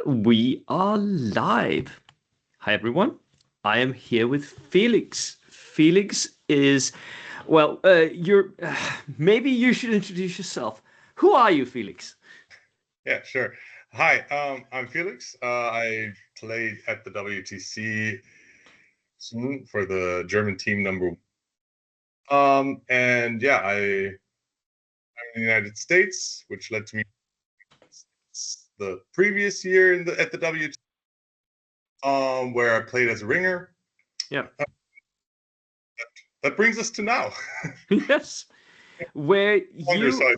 We are live. Hi, everyone. I am here with Felix. Felix is, you're. Maybe you should introduce yourself. Who are you, Felix? Yeah, sure. Hi, I'm Felix. I played at the WTC soon for the German team number. And yeah, I'm in the United States, which led to me the previous year at the WTC, where I played as a ringer. Yeah. That brings us to now. Yes. Where you,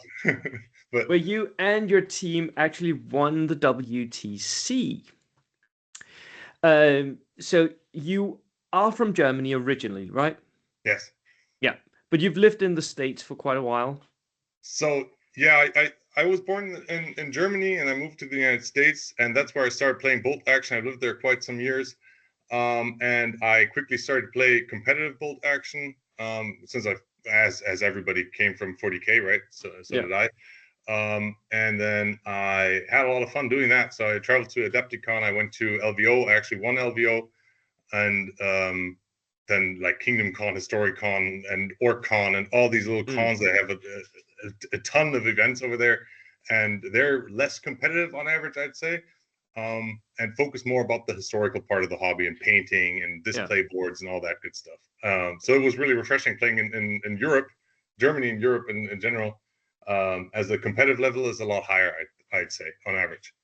But where you and your team actually won the WTC. So you are from Germany originally, right? yes. Yeah. But you've lived in the States for quite a while. So yeah, I was born in Germany and I moved to the United States, and that's where I started playing bolt action. I lived there quite some years. And I quickly started to play competitive bolt action since as everybody came from 40K, right? So Yeah. did I. And then I had a lot of fun doing that. So I traveled to Adepticon. I went to LVO. I actually won LVO, and then like Kingdom Con, Historic Con, and Orc Con, and all these little cons that have a ton of events over there, and they're less competitive on average, I'd say. And focus more about the historical part of the hobby and painting and display boards and all that good stuff. So it was really refreshing playing in Europe, Germany and Europe in general, as the competitive level is a lot higher, I'd say, on average.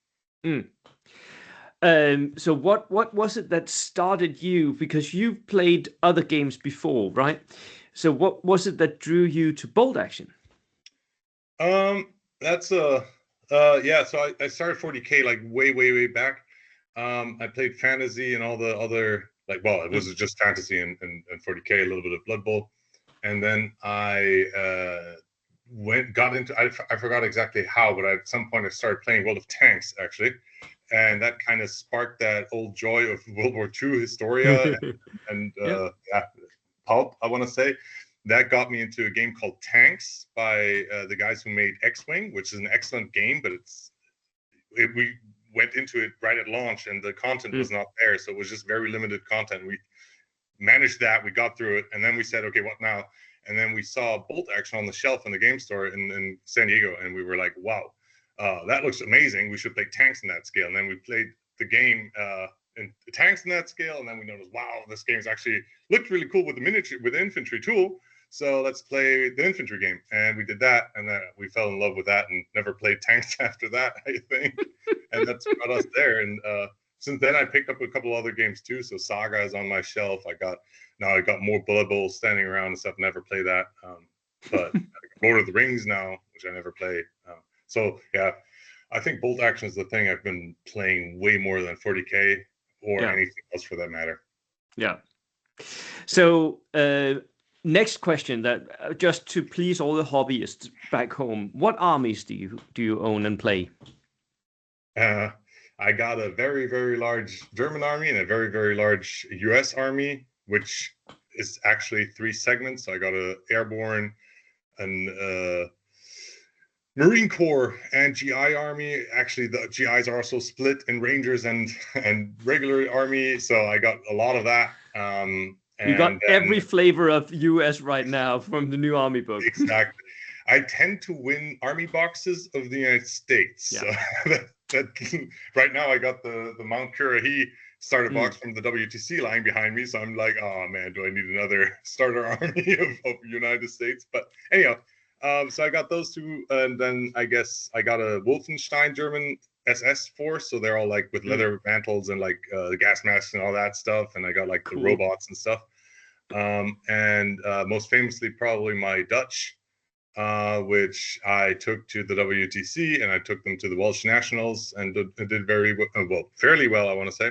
So what was it that started you? Because you've played other games before, right? So what was it that drew you to bolt action? That's yeah. So I started 40K like way back. I played fantasy and all the other it was just fantasy and 40K, a little bit of Blood Bowl, and then I got into I forgot exactly how, but at some point I started playing World of Tanks actually, and that kind of sparked that old joy of World War II Historia and pulp, I want to say. That got me into a game called Tanks by the guys who made X-Wing, which is an excellent game, but we went into it right at launch and the content was not there, so it was just very limited content. We managed that, we got through it, and then we said, okay, what now? And then we saw bolt action on the shelf in the game store in San Diego, and we were like, wow, that looks amazing. We should play Tanks in that scale. And then we played the game in the Tanks in that scale, and then we noticed, wow, this game's actually looked really cool with the miniature, with the infantry tool. So let's play the infantry game. And we did that, and then we fell in love with that and never played Tanks after that, I think. And that's got us there. And since then, I picked up a couple other games too. So Saga is on my shelf. I got more Blood Bowl standing around and stuff. Never play that. But Lord of the Rings now, which I never played. So yeah, I think bolt action is the thing I've been playing way more than 40K or anything else for that matter. Yeah. So next question, that just to please all the hobbyists back home, what armies do you own and play? I got a very large German army and a very large US army, which is actually 3 segments. So I got a airborne, an Marine Corps and GI army. Actually, the GIs are also split in Rangers and regular army. So I got a lot of that. You got every flavor of US right now from the new army book. Exactly. I tend to win army boxes of the United States. Yeah. So that right now I got the Mount Currahee starter box from the WTC lying behind me. So I'm like, oh man, do I need another starter army of United States? But anyhow, so I got those two, and then I guess I got a Wolfenstein German SS force. So they're all like with leather mantles and like the gas masks and all that stuff. And I got like the robots and stuff. And most famously, probably my Dutch, which I took to the WTC, and I took them to the Welsh Nationals and did very well, fairly well, I want to say.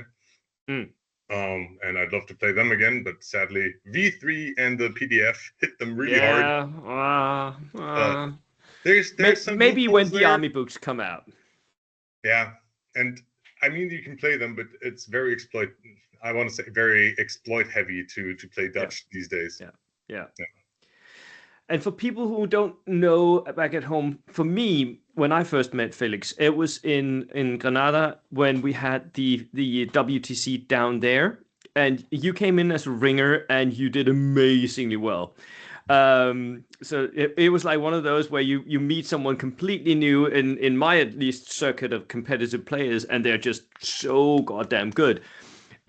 And I'd love to play them again, but sadly, V3 and the PDF hit them really hard. There's some maybe when the army books come out. Yeah, and I mean you can play them, but it's very I want to say very exploit heavy to play Dutch these days. Yeah. And for people who don't know back at home, for me, when I first met Felix, it was in Granada when we had the WTC down there, and you came in as a ringer and you did amazingly well. So it was like one of those where you meet someone completely new in my at least circuit of competitive players, and they're just so goddamn good.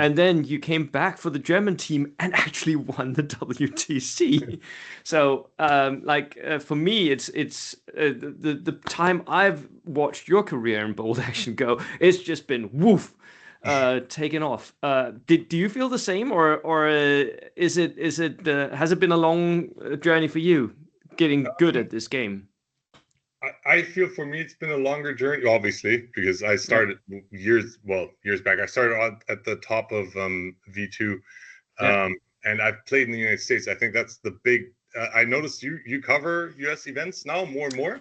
And then you came back for the German team and actually won the WTC. So, for me, it's the time I've watched your career in bold action go. It's just been woof, taken off. Do you feel the same, or is it has it been a long journey for you getting good at this game? I feel for me it's been a longer journey, obviously, because I started years back. I started at the top of V2, and I've played in the United States. I think that's the big. I noticed you cover US events now more and more.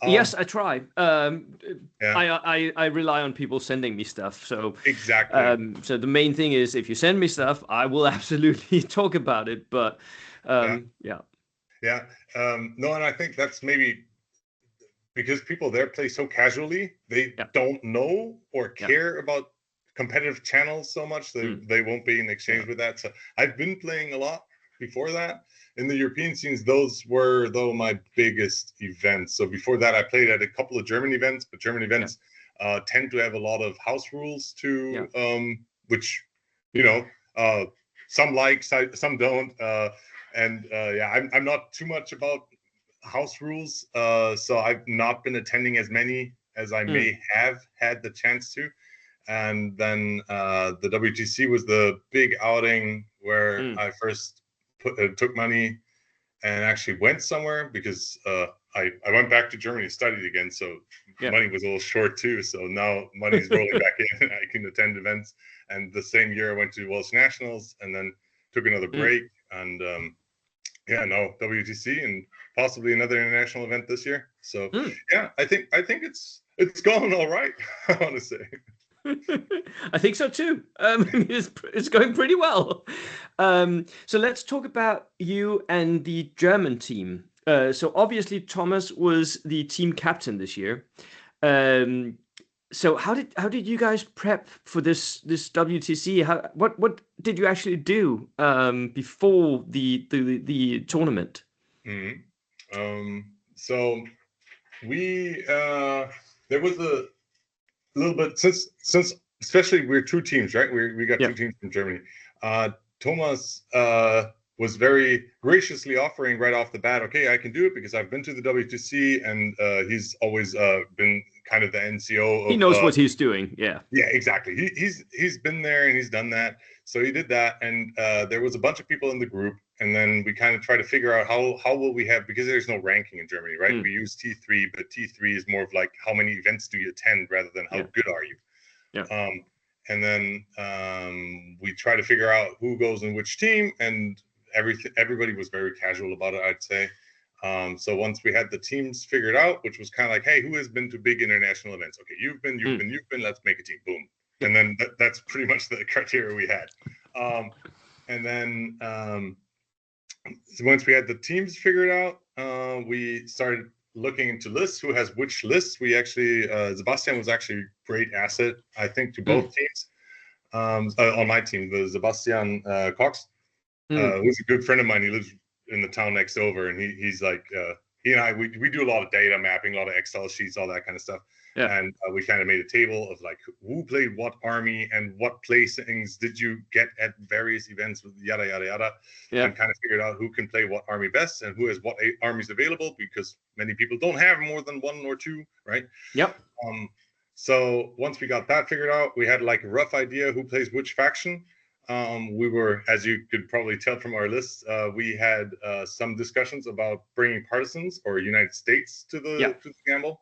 Yes, I try. I rely on people sending me stuff. So exactly. So the main thing is if you send me stuff, I will absolutely talk about it. But No, and I think that's maybe because people there play so casually, they don't know or care about competitive channels so much that they won't be in exchange with that. So I've been playing a lot before that. In the European scenes, those were, though, my biggest events. So before that, I played at a couple of German events, but German events tend to have a lot of house rules which, some like, some don't. I'm not too much about house rules. So I've not been attending as many as I may have had the chance to. And then the WTC was the big outing where I first took money and actually went somewhere because I went back to Germany, studied again. So money was a little short too. So now money's rolling back in. I can attend events. And the same year I went to Welsh Nationals and then took another break. And WTC and possibly another international event this year. So I think it's going all right, I want to say. I think so too. It's going pretty well. So let's talk about you and the German team. So obviously Thomas was the team captain this year. So how did you guys prep for this WTC? What did you actually do before the tournament? So we there was a little bit since especially we're two teams, right? We got two teams from Germany. Thomas was very graciously offering right off the bat, okay, I can do it because I've been to the WTC, and he's always been kind of the NCO. He knows what he's doing. Yeah, exactly. He's been there and he's done that. So he did that, and there was a bunch of people in the group, and then we kind of try to figure out how will we have, because there's no ranking in Germany, right? We use T3, but T3 is more of like how many events do you attend rather than how good are you. And then we try to figure out who goes in which team, and everybody was very casual about it, I'd say. So once we had the teams figured out, which was kind of like, hey, who has been to big international events? Okay, you've been, let's make a team. Boom. And then that's pretty much the criteria we had. And then so once we had the teams figured out, we started looking into lists, who has which lists. We actually, Sebastian was actually a great asset, I think, to both teams. On my team, the Sebastian Cox, who's a good friend of mine. He lives in the town next over, and he's like, he and I, we do a lot of data mapping, a lot of Excel sheets, all that kind of stuff. And we kind of made a table of like who played what army and what placings did you get at various events with yada yada yada, and kind of figured out who can play what army best and who has what armies available, because many people don't have more than one or two, right? So once we got that figured out, we had like a rough idea who plays which faction. We were, as you could probably tell from our list, we had some discussions about bringing partisans or United States to the gamble.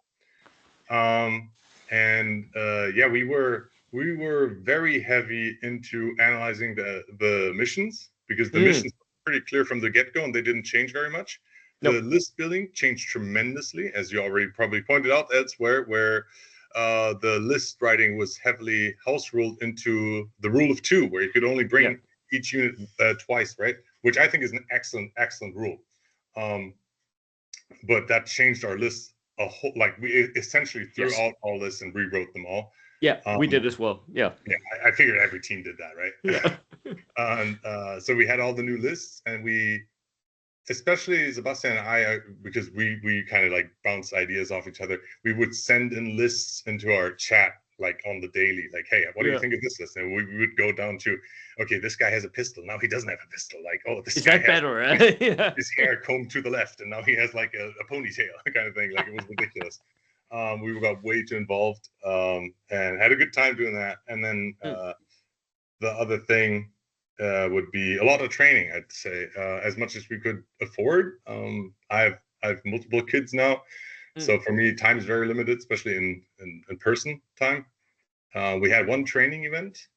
We were very heavy into analyzing the missions, because the missions were pretty clear from the get-go and they didn't change very much. The list building changed tremendously, as you already probably pointed out elsewhere, where the list writing was heavily house ruled into the rule of two, where you could only bring each unit twice, right? Which I think is an excellent rule. But that changed our list a whole, like we essentially threw out all lists and rewrote them all. Yeah, we did as well. Yeah. Yeah, I figured every team did that, right? Yeah. And so we had all the new lists, and we, especially Sebastian and I, because we kind of like bounce ideas off each other. We would send in lists into our chat like on the daily, like, hey, what do you think of this list? And we would go down to, okay, this guy has a pistol, now he doesn't have a pistol. Like, oh, this Is guy that better? Right? Yeah. his hair combed to the left, and now he has like a ponytail kind of thing. Like, it was ridiculous. We got way too involved, and had a good time doing that. And then the other thing would be a lot of training, I'd say, as much as we could afford. I've multiple kids now, so for me, time is very limited, especially in person time. We had one training event,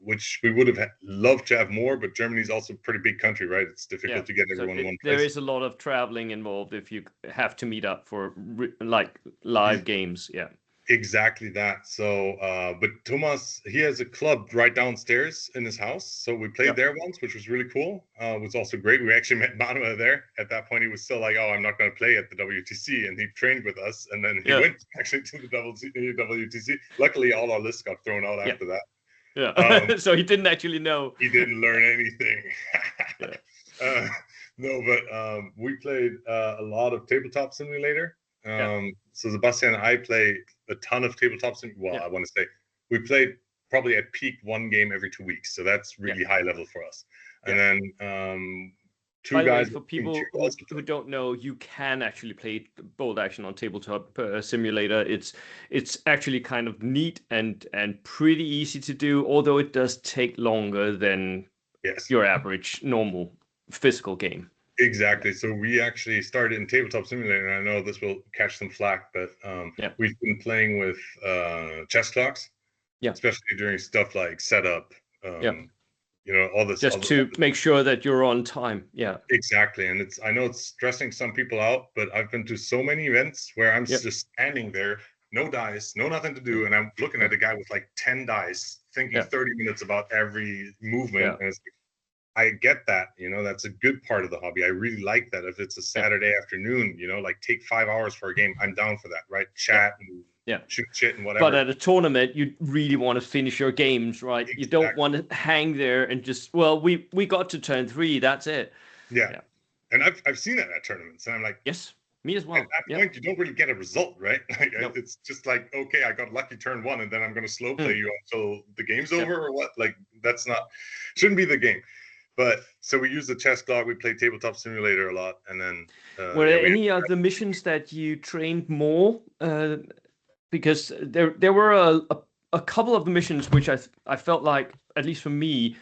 which we would have loved to have more, but Germany's also a pretty big country, right? It's difficult to get everyone in one place. There is a lot of traveling involved if you have to meet up for like live games. Yeah. Exactly that. So, but Thomas, he has a club right downstairs in his house. So we played there once, which was really cool. It was also great. We actually met Manuel there. At that point, he was still like, oh, I'm not going to play at the WTC. And he trained with us. And then he went actually to the WTC. Luckily, all our lists got thrown out after that. Yeah. So he didn't actually know. He didn't learn anything. No, but we played a lot of Tabletop Simulator. So Sebastian and I play a ton of Tabletop Simulator. Well, I want to say we played probably at peak one game every 2 weeks. So that's really high level for us. And then two guys. For people who don't know, you can actually play bolt action on Tabletop Simulator. It's actually kind of neat and pretty easy to do, although it does take longer than your average normal physical game. Exactly. So we actually started in Tabletop Simulator, and I know this will catch some flack, but we've been playing with chess clocks, especially during stuff like setup, you know, all this. Just to make sure that you're on time. Yeah. Exactly. And I know it's stressing some people out, but I've been to so many events where I'm just standing there, no dice, no nothing to do, and I'm looking at a guy with like 10 dice, thinking 30 minutes about every movement, and it's like, I get that, you know, that's a good part of the hobby. I really like that. If it's a Saturday afternoon, you know, like take 5 hours for a game, I'm down for that, right? Chat and shoot shit and whatever. But at a tournament, you really want to finish your games, right? Exactly. You don't want to hang there and just, well, we got to turn 3, that's it. Yeah. And I've seen that at tournaments, and I'm like, yes, me as well. At that point, you don't really get a result, right? Like, it's just like, okay, I got lucky turn 1, and then I'm going to slow play you until the game's over, or what? Like, shouldn't be the game. But so we use the chess clock. We play Tabletop Simulator a lot, and then. Were there any other missions that you trained more? Because there were a couple of the missions which I felt like, at least for me,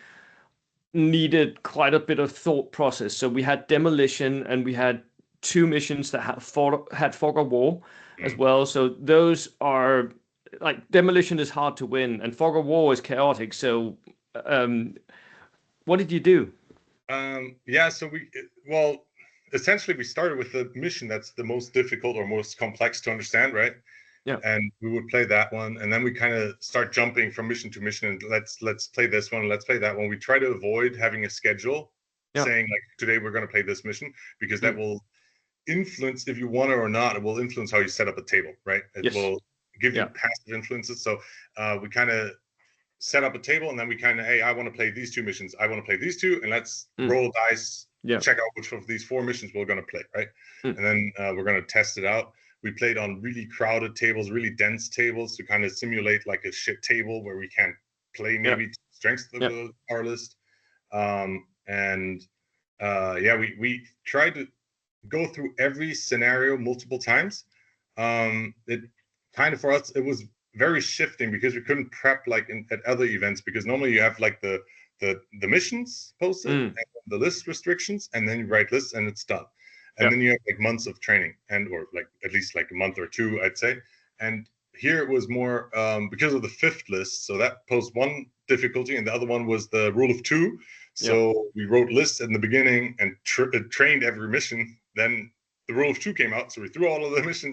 needed quite a bit of thought process. So we had demolition, and we had 2 missions that had fog of war as well. So those are like, demolition is hard to win, and fog of war is chaotic. So. What did you do? So essentially we started with the mission that's the most difficult or most complex to understand, right? Yeah. And we would play that one, and then we kind of start jumping from mission to mission, and let's play this one, let's play that one. We try to avoid having a schedule saying like, today we're going to play this mission, because that will influence, if you want it or not, it will influence how you set up a table, right? It will give you passive influences. So we kind of set up a table, and then we kind of, hey, I want to play these 2 missions, I want to play these 2, and let's roll dice, check out which of these 4 missions we're going to play, right? And then we're going to test it out. We played on really crowded tables, really dense tables, to kind of simulate like a shit table where we can't play maybe strengths of our list. We tried to go through every scenario multiple times. It kind of, for us, it was very shifting, because we couldn't prep like at other events, because normally you have like the missions posted and the list restrictions, and then you write lists and it's done. And then you have like months of training, or like at least like a month or 2, I'd say. And here it was more because of the 5th list, so that posed one difficulty, and the other one was the rule of 2. So we wrote lists in the beginning and trained every mission. Then the rule of 2 came out, so we threw all of the lists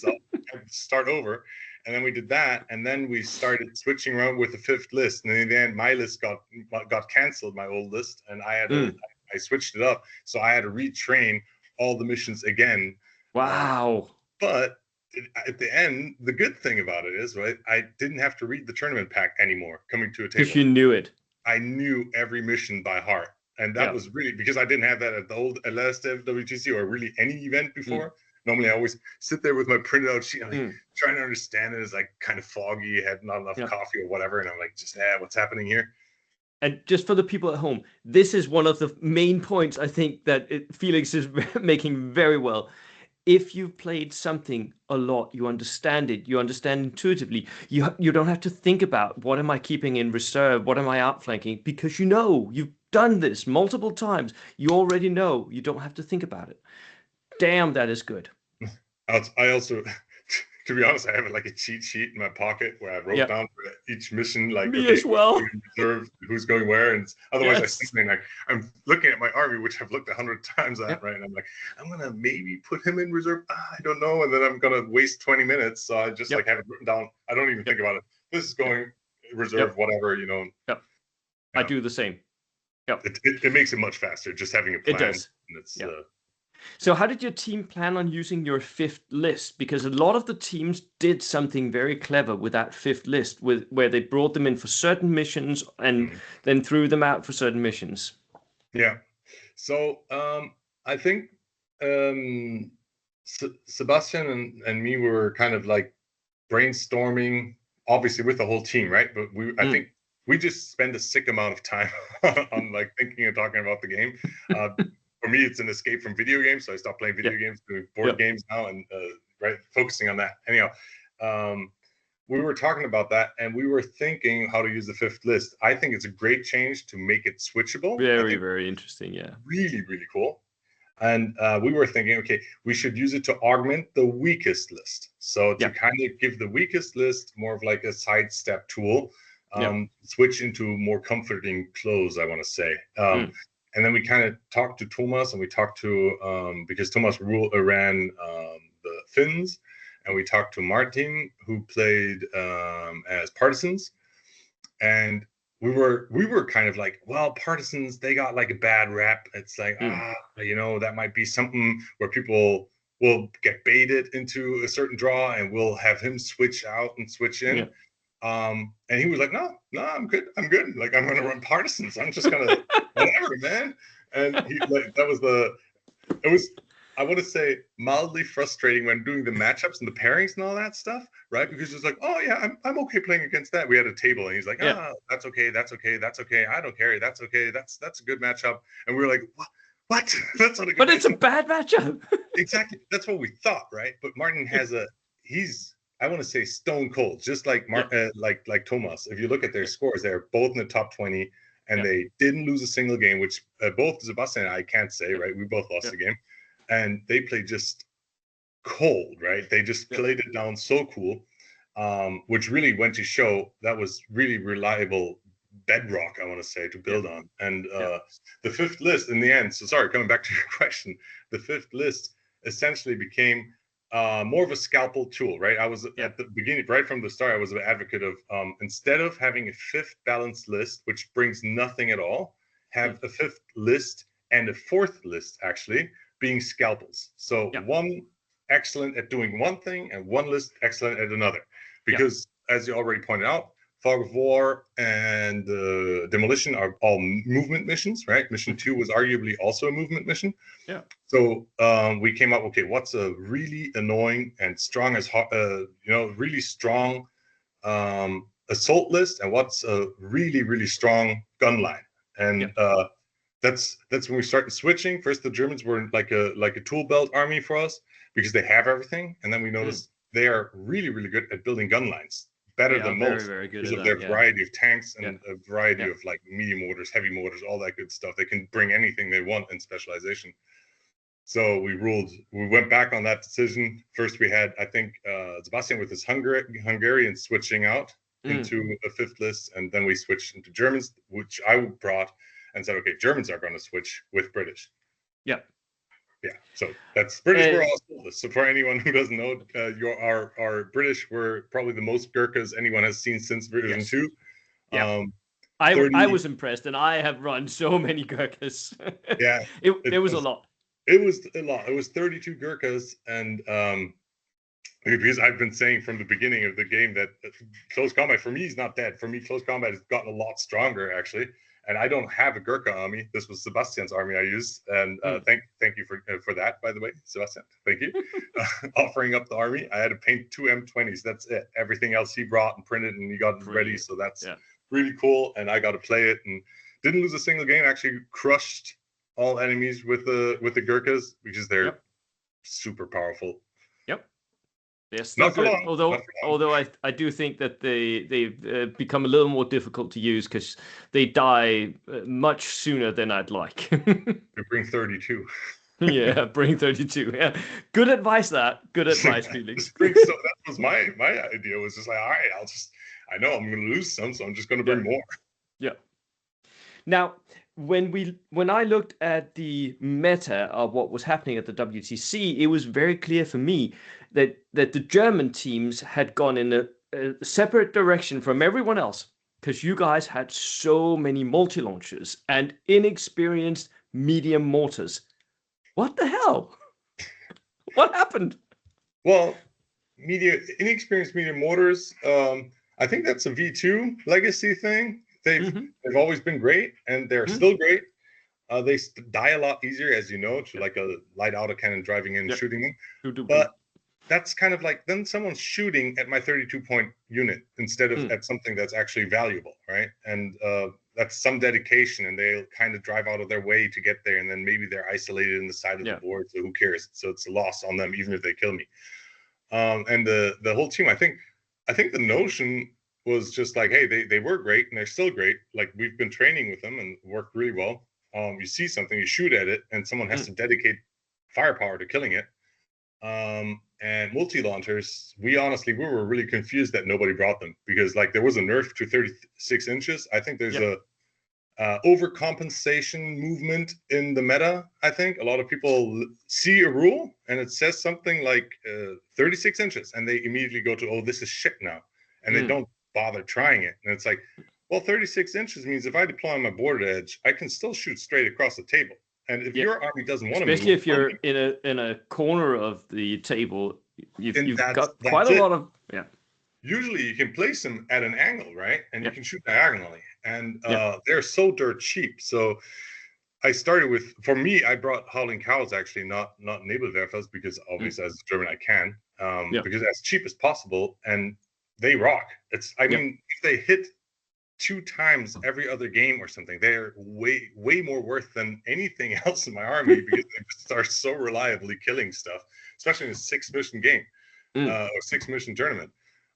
out, had to start over. And then we did that, and then we started switching around with the 5th list. And in the end, my list got canceled, my old list, and I switched it up. So I had to retrain all the missions again, Wow. But at the end, the good thing about it is, right, I didn't have to read the tournament pack anymore coming to a Because table. you knew it. I knew every mission by heart. And that Yeah. was really because I didn't have that at the old last WTC or really any event before. Normally, I always sit there with my printed out sheet, like, trying to understand it. It's like kind of foggy, had not enough coffee or whatever. And I'm like, just, what's happening here? And just for the people at home, this is one of the main points I think that Felix is making very well. If you've played something a lot, you understand it. You understand intuitively. You don't have to think about what am I keeping in reserve, what am I outflanking, because you know you've done this multiple times. You already know. You don't have to think about it. Damn, that is good. I also, to be honest, I have like a cheat sheet in my pocket where I wrote down for each mission, like, me as well, reserve, who's going where, and otherwise I think like I'm looking at my army, which I've looked 100 times at, right, and I'm like, I'm gonna maybe put him in reserve. I don't know, and then I'm gonna waste 20 minutes, so I just like have it written down. I don't even think about it. This is going reserve, whatever, you know. I do the same. It makes it much faster just having a plan. It does. And it's, So how did your team plan on using your fifth list? Because a lot of the teams did something very clever with that fifth list, where they brought them in for certain missions and then threw them out for certain missions. Yeah. So I think Sebastian and me were kind of like brainstorming, obviously with the whole team, right? But I think we just spend a sick amount of time on like thinking and talking about the game. For me, it's an escape from video games, so I stopped playing video games, doing board games now, and focusing on that. Anyhow, we were talking about that, and we were thinking how to use the fifth list. I think it's a great change to make it switchable. Very, very interesting. Yeah. Really, really cool. And we were thinking, okay, we should use it to augment the weakest list. So to kind of give the weakest list more of like a sidestep tool, switch into more comforting clothes, I want to say. And then we kind of talked to Thomas, and we talked to, because Thomas ran the Finns, and we talked to Martin, who played as partisans. And we were kind of like, well, partisans, they got like a bad rep. It's like, you know, that might be something where people will get baited into a certain draw, and we'll have him switch out and switch in. And he was like, no, I'm good. Like, I'm going to run partisans. I'm just going to, whatever, man. And he, like, it was, I want to say, mildly frustrating when doing the matchups and the pairings and all that stuff, right? Because it's like, oh yeah, I'm okay playing against that. We had a table, and he's like, that's okay. I don't care. That's okay. That's a good matchup. And we were like, what? That's not a good But matchup. It's a bad matchup. Exactly. That's what we thought, right? But Martin has I want to say stone cold, just like like Thomas. If you look at their scores, they're both in the top 20, and they didn't lose a single game, which both Sebastian and I can't say, right? We both lost the game, and they played just cold, right? They just played it down so cool, which really went to show that was really reliable bedrock, I want to say, to build on. And the fifth list in the end, so sorry, coming back to your question, the fifth list essentially became more of a scalpel tool, right? I was at the beginning, right from the start, I was an advocate of instead of having a fifth balanced list, which brings nothing at all, have a fifth list and a fourth list actually being scalpels. So one excellent at doing one thing and one list excellent at another. Because as you already pointed out, Fog of War and Demolition are all movement missions, right? Mission 2 was arguably also a movement mission. Yeah. So we came up, okay, what's a really annoying and strong as really strong assault list, and what's a really, really strong gun line? And that's when we started switching. First, the Germans were like a tool belt army for us because they have everything, and then we noticed they are really, really good at building gun lines. Better than most very good because of their variety of tanks and a variety of like medium mortars, heavy mortars, all that good stuff. They can bring anything they want in specialization. So we went back on that decision. First we had, I think, Sebastian with his Hungarian switching out into a fifth list, and then we switched into Germans, which I brought and said, okay, Germans are going to switch with British. Yeah. Yeah, so that's British were all. So for anyone who doesn't know, our British were probably the most Gurkhas anyone has seen since version 2. Yeah, I was impressed, and I have run so many Gurkhas. Yeah, it was a lot. It was a lot. It was 32 Gurkhas, and because I've been saying from the beginning of the game that close combat for me is not dead. For me, close combat has gotten a lot stronger actually, and I don't have a Gurkha army. This was Sebastian's army I used, and thank you for that, by the way, Sebastian. Thank you. Offering up the army, I had to paint 2 M20s. That's it. Everything else he brought and printed, and he got it ready. So that's really cool, and I got to play it and didn't lose a single game. Actually, crushed all enemies with the Gurkhas because they're super powerful. Yep. They're still Not for good, long. although I do think that they've become a little more difficult to use because they die much sooner than I'd like. They bring 32. Yeah, bring 32. Yeah, good advice. Good advice, Felix. So that was my idea. Was just like, all right, I know I'm going to lose some, so I'm just going to bring more. Yeah. Now, when I looked at the meta of what was happening at the WTC, it was very clear for me that the German teams had gone in a separate direction from everyone else because you guys had so many multi-launchers and inexperienced medium mortars. What the hell? What happened? Well, inexperienced medium mortars. I think that's a V2 legacy thing. They've always been great, and they're still great. They die a lot easier, as you know, to like a light autocannon driving in and shooting them. But that's kind of like then someone's shooting at my 32-point unit instead of at something that's actually valuable, right? And that's some dedication, and they'll kind of drive out of their way to get there, and then maybe they're isolated in the side of the board, so who cares? So it's a loss on them, even if they kill me. And the whole team, I think the notion was just like, hey, they were great, and they're still great. Like, we've been training with them and worked really well. You see something, you shoot at it, and someone has to dedicate firepower to killing it. And multi-launchers, we were really confused that nobody brought them because like there was a nerf to 36 inches. I think there's a overcompensation movement in the meta. I think a lot of people see a rule and it says something like 36 inches and they immediately go to, oh, this is shit now. And they don't bother trying it. And it's like, well, 36 inches means if I deploy on my border edge, I can still shoot straight across the table. And if your army doesn't want to move, especially if you're in a corner of the table, you've got quite a lot of Usually you can place them at an angle, right? And you can shoot diagonally. And they're so dirt cheap. So I started with, for me, I brought Howling Cows actually, not Nebelwerfers, because obviously as a German I can, because as cheap as possible, and they rock. I mean, if they hit 2 times every other game or something, they're way more worth than anything else in my army because they just are so reliably killing stuff, especially in a 6-mission game or 6-mission tournament.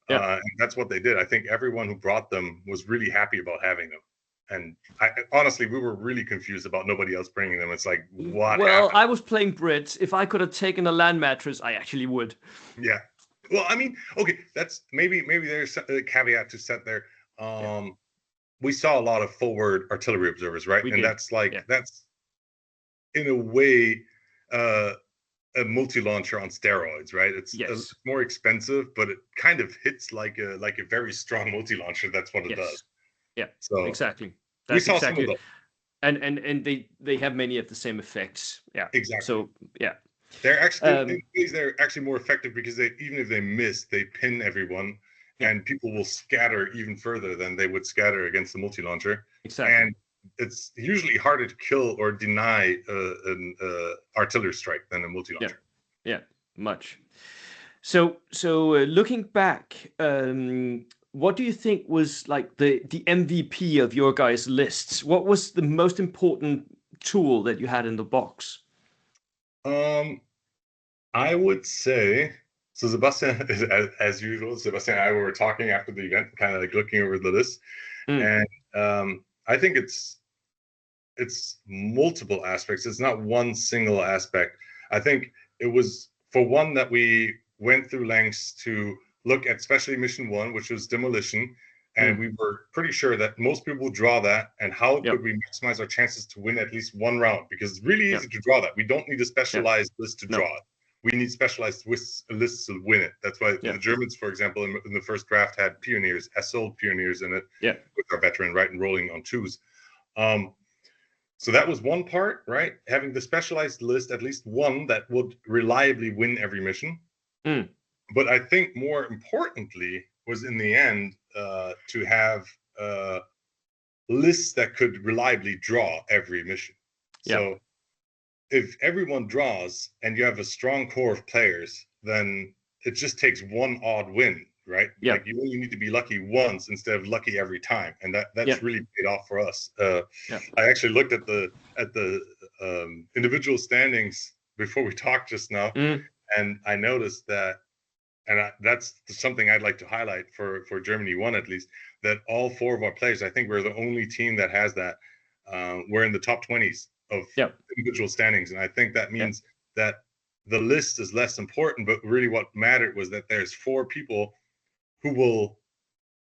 And that's what they did. I think everyone who brought them was really happy about having them. And honestly, we were really confused about nobody else bringing them. It's like, what happened? I was playing Brits. If I could have taken a land mattress, I actually would. Yeah. Well, I mean, okay, that's maybe there's a caveat to set there. We saw a lot of forward artillery observers, right? That's like that's in a way a multi-launcher on steroids, right? It's more expensive, but it kind of hits like a very strong multi-launcher. That's what it does. Yeah. So exactly. We saw some of those. And they have many of the same effects. Yeah. Exactly. So they're actually they're actually more effective because even if they miss, they pin everyone. And people will scatter even further than they would scatter against the multi-launcher. Exactly. And it's usually harder to kill or deny an artillery strike than a multi-launcher. Yeah, much. So looking back, what do you think was like the MVP of your guys' lists? What was the most important tool that you had in the box? I would say... So Sebastian, as usual, Sebastian and I were talking after the event, kind of like looking over the list, and I think it's multiple aspects. It's not one single aspect. I think it was, for one, that we went through lengths to look at, especially mission 1, which was demolition, and we were pretty sure that most people would draw that, and how could we maximize our chances to win at least one round? Because it's really easy to draw that. We don't need a specialized list to draw it. We need specialized lists to win it. That's why the Germans, for example, in the first draft had pioneers, Assault pioneers in it, with our veteran right and rolling on 2s. So that was one part, right? Having the specialized list, at least one that would reliably win every mission. Mm. But I think more importantly was in the end to have lists that could reliably draw every mission. Yeah. So if everyone draws and you have a strong core of players, then it just takes one odd win, right? Yeah. Like you only need to be lucky once instead of lucky every time, and that's really paid off for us. I actually looked at the individual standings before we talked just now, and I noticed that, and that's something I'd like to highlight for Germany 1 at least, that all 4 of our players, I think we're the only team that has that. We're in the top 20s of individual standings, and I think that means that the list is less important, but really what mattered was that there's 4 people who will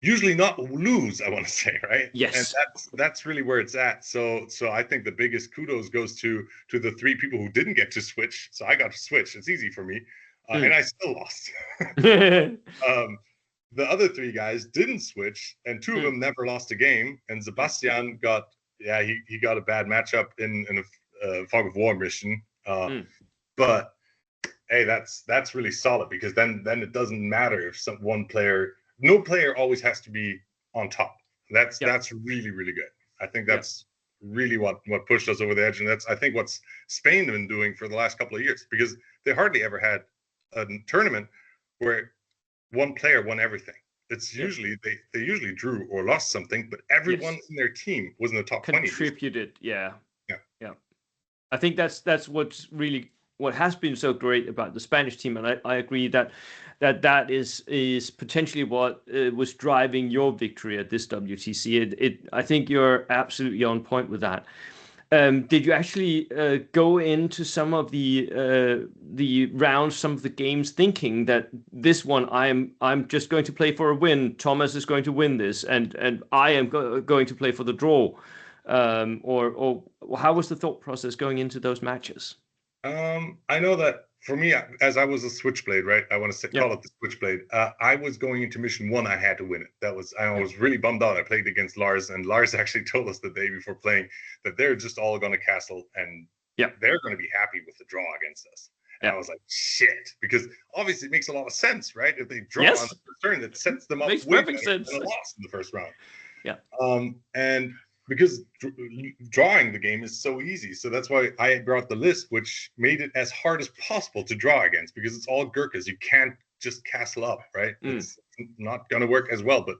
usually not lose, I want to say, right? Yes. And that's really where it's at. So I think the biggest kudos goes to the 3 people who didn't get to switch. So I got to switch. It's easy for me. And I still lost. The other 3 guys didn't switch, and 2 of them never lost a game. And Sebastian got, he got a bad matchup in a Fog of War mission. But hey, that's really solid, because then it doesn't matter if no player always has to be on top. That's really, really good. I think that's really what pushed us over the edge, and that's, I think, what's Spain been doing for the last couple of years, because they hardly ever had a tournament where one player won everything. It's usually they usually drew or lost something, but everyone in their team was in the top 20. Contributed, yeah. I think that's what's really what has been so great about the Spanish team, and I agree that is potentially what was driving your victory at this WTC. I think you're absolutely on point with that. Did you actually go into some of the rounds, some of the games, thinking that this one I'm just going to play for a win, Thomas is going to win this, and I am going to play for the draw, or how was the thought process going into those matches? I know that for me, as I was a switchblade, right? I want to call it the switchblade. I was going into mission 1. I had to win it. I was really bummed out. I played against Lars, and Lars actually told us the day before playing that they're just all going to castle, and they're going to be happy with the draw against us. And I was like, shit, because obviously it makes a lot of sense, right? If they draw on the first turn, that sets them up makes way perfect better sense than a loss in the first round. And because drawing the game is so easy. So that's why I brought the list, which made it as hard as possible to draw against, because it's all Gurkhas. You can't just castle up, right? It's not going to work as well. But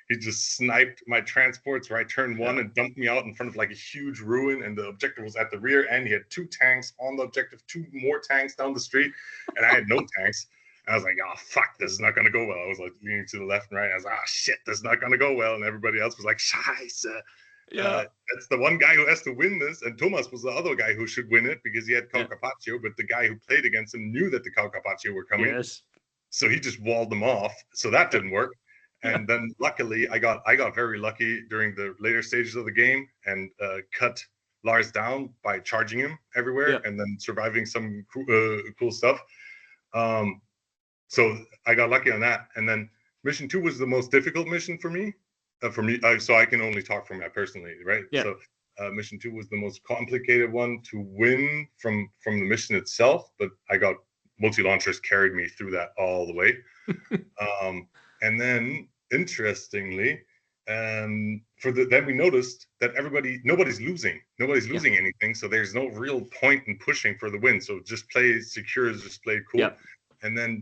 he just sniped my transports right turn 1 and dumped me out in front of like a huge ruin. And the objective was at the rear, and he had 2 tanks on the objective, 2 more tanks down the street. And I had no tanks. And I was like, oh, fuck, this is not going to go well. I was like leaning to the left and right. I was like, oh, shit, this is not going to go well. And everybody else was like, Scheiße. That's the one guy who has to win this, and Thomas was the other guy who should win it because he had Cal Carpaccio, but the guy who played against him knew that the Cal Carpaccio were coming, so he just walled them off. So that didn't work. And then luckily, I got very lucky during the later stages of the game and cut Lars down by charging him everywhere and then surviving some cool stuff. So I got lucky on that. And then mission 2 was the most difficult mission for me. So I can only talk for me personally, right? So mission 2 was the most complicated one to win from the mission itself, but I got multi-launchers carried me through that all the way. And then interestingly, then we noticed that nobody's losing anything, so there's no real point in pushing for the win. So just play secure, just play cool. And then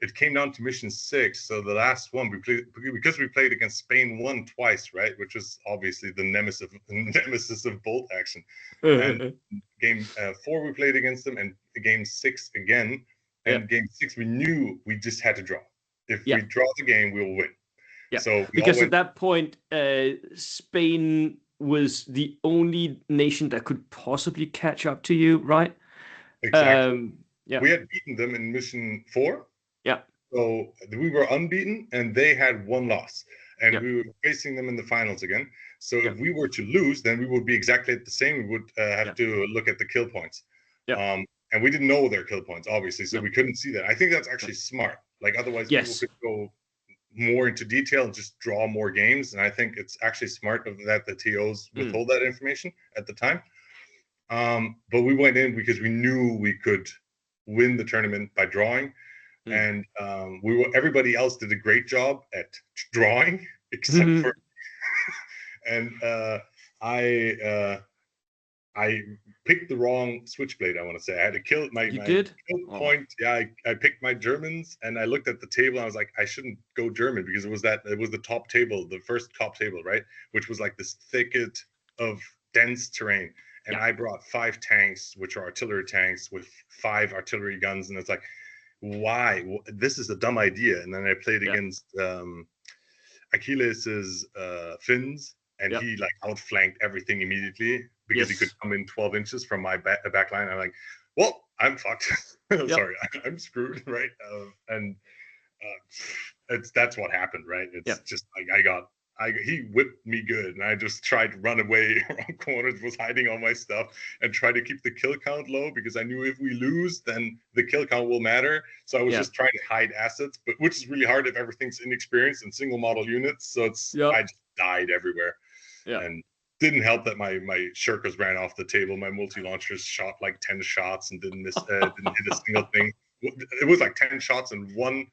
it came down to mission 6. So the last one because we played against Spain 1 twice, right? Which was obviously the nemesis of bolt action. And game 4 we played against them, and game 6 again. And game 6 we knew we just had to draw. If we draw the game, we will win. So because at that point, Spain was the only nation that could possibly catch up to you, right? Exactly. We had beaten them in mission 4. So we were unbeaten, and they had 1 loss, and we were facing them in the finals again. So if we were to lose, then we would be exactly the same. We would have to look at the kill points. And we didn't know their kill points, obviously, so we couldn't see that. I think that's actually smart. Like otherwise, people could go more into detail and just draw more games. And I think it's actually smart of that the TOs withhold that information at the time. But we went in because we knew we could win the tournament by drawing. And everybody else did a great job at drawing, except for and I picked the wrong switchblade. I want to say I had to kill my kill point. Yeah, I picked my Germans, and I looked at the table. And I was like, I shouldn't go German because it was the top table, the first top table, right? Which was like this thicket of dense terrain. And I brought 5 tanks, which are artillery tanks with 5 artillery guns, and it's like, why? This is a dumb idea. And then I played against Achilles's Finns, and he like outflanked everything immediately because he could come in 12 inches from my back line. I'm like, well, I'm fucked. Sorry, I'm screwed, right? That's what happened, right? It's just like he whipped me good, and I just tried to run away around corners, was hiding all my stuff, and try to keep the kill count low because I knew if we lose, then the kill count will matter. So I was just trying to hide assets, but which is really hard if everything's inexperienced and single model units. So I just died everywhere, and didn't help that my shirkas ran off the table. My multi-launchers shot like 10 shots and didn't hit a single thing. It was like 10 shots and one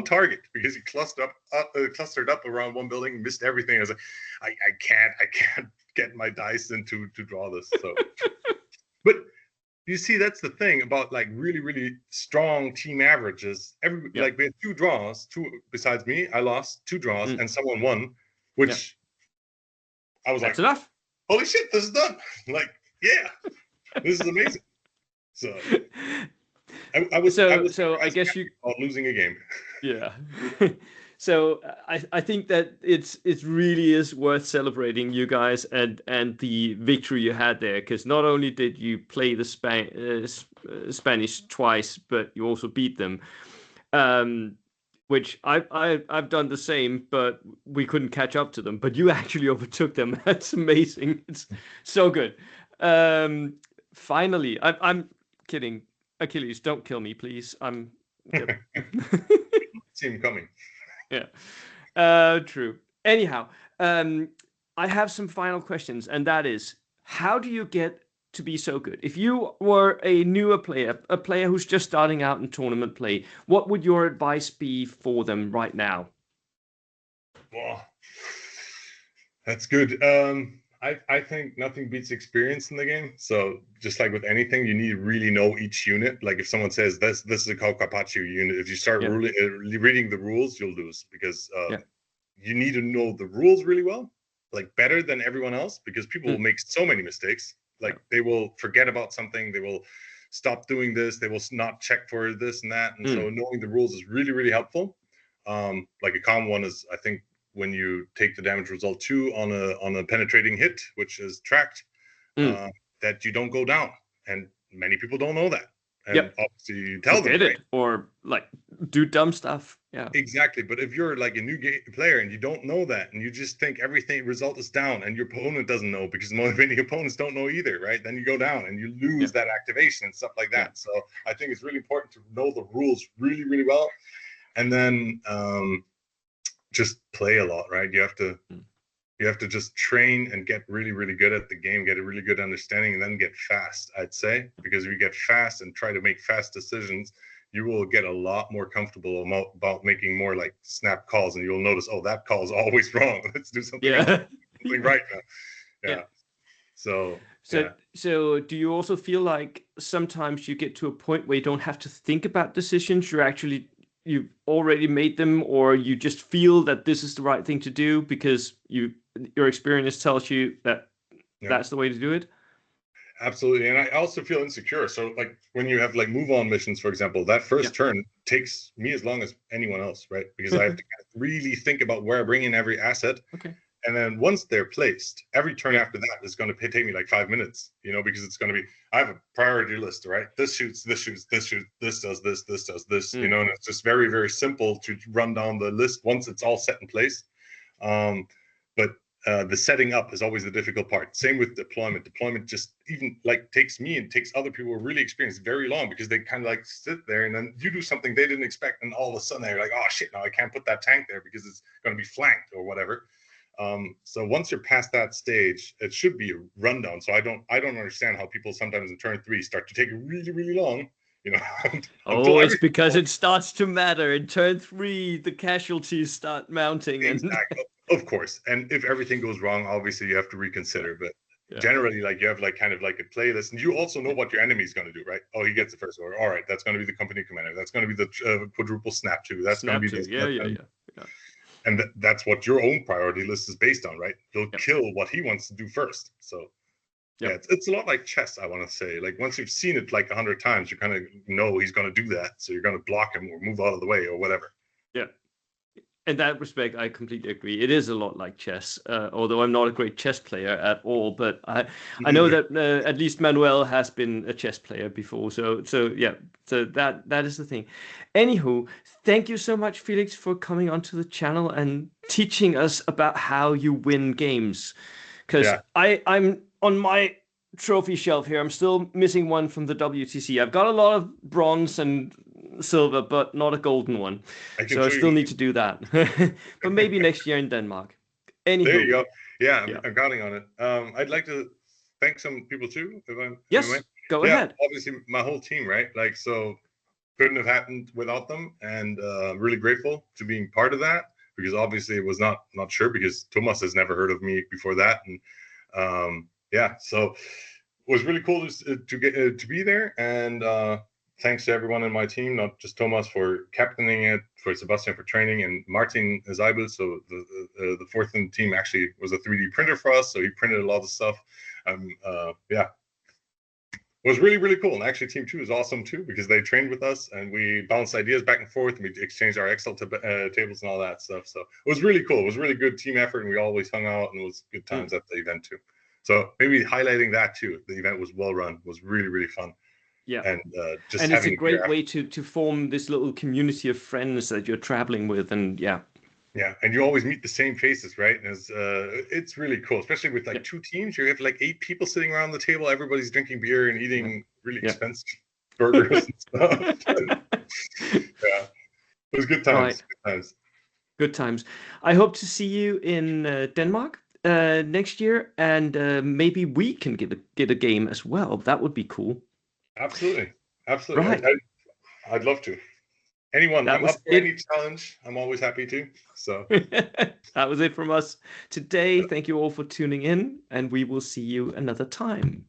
target because he clustered up around one building, missed everything. I was like, I can't get my dice in to draw this. So, but you see, that's the thing about like really, really strong team averages. Like we had 2 draws, besides me, I lost 2 draws and someone won, which I was that's enough. Holy shit, this is done. Like, this is amazing. So I guess you losing a game. Yeah. So I think that it really is worth celebrating you guys and the victory you had there, because not only did you play the Spanish twice, but you also beat them. Which I've done the same, but we couldn't catch up to them. But you actually overtook them. That's amazing. It's so good. Finally, I'm kidding. Achilles, don't kill me, please. I'm kidding. See him coming. Yeah. True. Anyhow, I have some final questions, and that is, how do you get to be so good? If you were a newer player, a player who's just starting out in tournament play, what would your advice be for them right now? Well, that's good. I think nothing beats experience in the game. So just like with anything, you need to really know each unit. Like if someone says this is a Carpaccio unit, if you start reading the rules, you'll lose because you need to know the rules really well, like better than everyone else, because people will make so many mistakes. Like they will forget about something, they will stop doing this, they will not check for this and that. And so knowing the rules is really, really helpful. Like a common one is, I think, when you take the damage result 2 on a penetrating hit, which is tracked, that you don't go down. And many people don't know that. And obviously you tell them, right? Or like do dumb stuff. Yeah, exactly. But if you're like a new player and you don't know that, and you just think everything result is down, and your opponent doesn't know because many opponents don't know either, right? Then you go down and you lose that activation and stuff like that. So I think it's really important to know the rules really, really well, and then just play a lot, right? You have to just train and get really, really good at the game, get a really good understanding, and then get fast, I'd say. Because if you get fast and try to make fast decisions, you will get a lot more comfortable about making more like snap calls, and you'll notice, oh, that call is always wrong. Let's do something else, something right now. So do you also feel like sometimes you get to a point where you don't have to think about decisions? You've already made them, or you just feel that this is the right thing to do because your experience tells you that that's the way to do it? Absolutely. And I also feel insecure. So like when you have like move on missions, for example, that first turn takes me as long as anyone else, right? Because I have to really think about where I bring in every asset. Okay. And then once they're placed, every turn after that is going to take me like 5 minutes, because it's going to be, I have a priority list, right? This shoots, this shoots, this shoots, this does this, and it's just very, very simple to run down the list once it's all set in place. But the setting up is always the difficult part. Same with deployment. Deployment just even like takes me and takes other people who are really experienced very long, because they kind of like sit there and then you do something they didn't expect, and all of a sudden they're like, oh shit, now I can't put that tank there because it's going to be flanked or whatever. So once you're past that stage, it should be a rundown. So I don't understand how people sometimes in turn 3 start to take really, really long. You know, it's because it starts to matter. In turn 3, the casualties start mounting. Exactly. Of course. And if everything goes wrong, obviously you have to reconsider. But generally, like, you have like kind of like a playlist, and you also know what your enemy is going to do, right? Oh, he gets the first order. All right, that's going to be the company commander. That's going to be the quadruple snap two. That's going to be this. Yeah. And that's what your own priority list is based on, right? He'll kill what he wants to do first. So yeah, it's a lot like chess, I want to say. Like, once you've seen it like 100 times, you kind of know he's going to do that. So you're going to block him or move out of the way or whatever. Yeah. In that respect, I completely agree. It is a lot like chess, although I'm not a great chess player at all. But I know that at least Manuel has been a chess player before. So that is the thing. Anywho, thank you so much, Felix, for coming onto the channel and teaching us about how you win games. Because I'm on my trophy shelf here. I'm still missing one from the WTC. I've got a lot of bronze and silver, but not a golden one. So I still need to do that. But maybe next year in Denmark. Anywho. There you go. Yeah, I'm counting on it. I'd like to thank some people too. Go ahead. Obviously, my whole team, right? Like, so couldn't have happened without them, and really grateful to being part of that, because obviously it was not sure, because Thomas has never heard of me before that, and so it was really cool to get to be there, and thanks to everyone in my team, not just Thomas for captaining it, for Sebastian for training, and Martin Zeibel. So the fourth in the team actually was a 3D printer for us, so he printed a lot of stuff. It was really, really cool. And actually, Team 2 is awesome too, because they trained with us and we bounced ideas back and forth, and we exchanged our Excel tables and all that stuff. So it was really cool. It was really good team effort, and we always hung out, and it was good times at the event too. So maybe highlighting that too. The event was well run, was really, really fun. Yeah, and it's a great way to form this little community of friends that you're traveling with, and and you always meet the same faces, right? And it's really cool, especially with like 2 teams. You have like 8 people sitting around the table. Everybody's drinking beer and eating really expensive burgers and stuff. It was good times. Right. Good times. I hope to see you in Denmark next year, and maybe we can get a game as well. That would be cool. Absolutely. Right. I'd love to. I'm up for any challenge. I'm always happy to. So that was it from us today. Thank you all for tuning in, and we will see you another time.